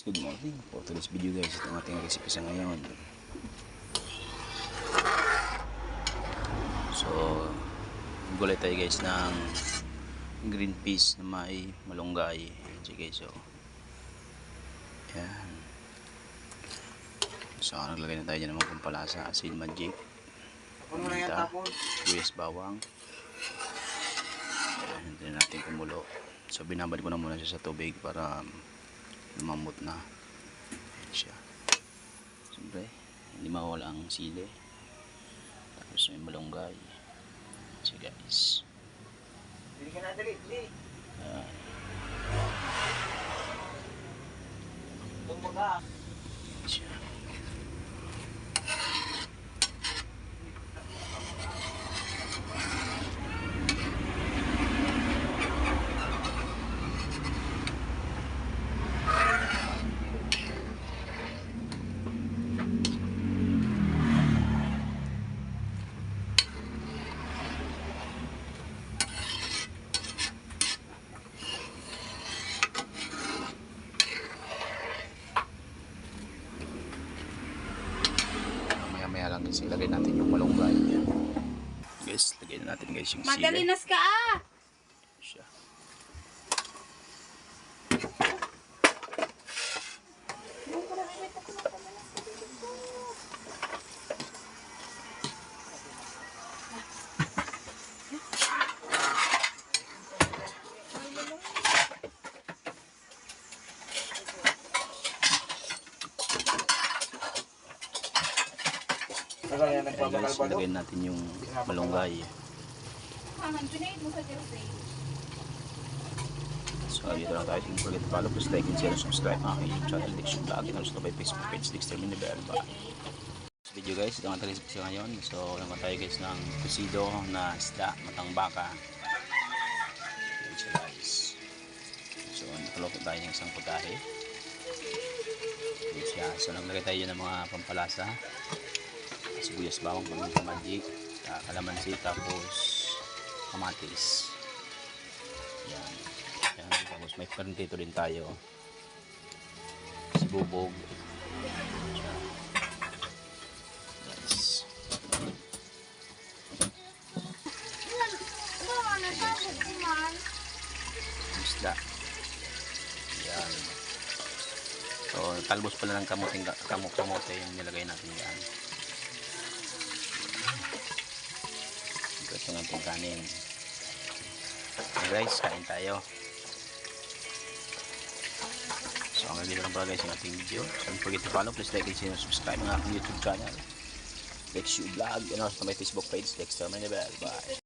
Good morning. For today's video guys, ito ang ating recipe sa ngayon. So, gulay tayo guys ng green peas na may malunggay. Ayan guys, so yan. So, naglagay na tayo dyan ng mga pampalasa, asin, magic, paminta, sibuyas, bawang. Ayan, hindi natin kumulo. So, binabad ko na muna siya sa tubig para lumambot na. Ayan siya. Siyempre, hindi mawala ang sili. Tapos may malunggay. So guys. Dili ka na, dali. Ayan. Tumbaga. Ayan siya. Maya lang guys, ilagay natin yung malunggay. Guys, lagay na natin guys yung sili. Magdalinas ka ah! Siya. Ayan guys, ilagay natin yung malunggay. So dito lang tayo. Don't forget to follow, please like and share and subscribe ang aking YouTube channel, Dexter Vlog, and also by Facebook page, Dexter Minibel. This video guys, ito ang ating recipe ngayon. So naman tayo guys ng kusido na isda, matang baka. Ayan siya guys. So nakaloko tayo ng isang putahe. Ayan siya. So naglagay tayo ng mga pampalasa, sibuyas, bawang, paminta, magic, kalamansi, tapos kamatis. Yan. Yan. Tapos may perntito din tayo, sibubog. Yes. Isda. Yan. So talbos pala ng kamote yung nilagay natin yan. Ito ng ating kanin. Okay guys, kain tayo. So hanggang dito lang pala guys yung ating video. So don't forget to follow, please like and share and subscribe ang aking YouTube channel, Dexter Vlog, and also my Facebook page, Dexter Minibel. Bye!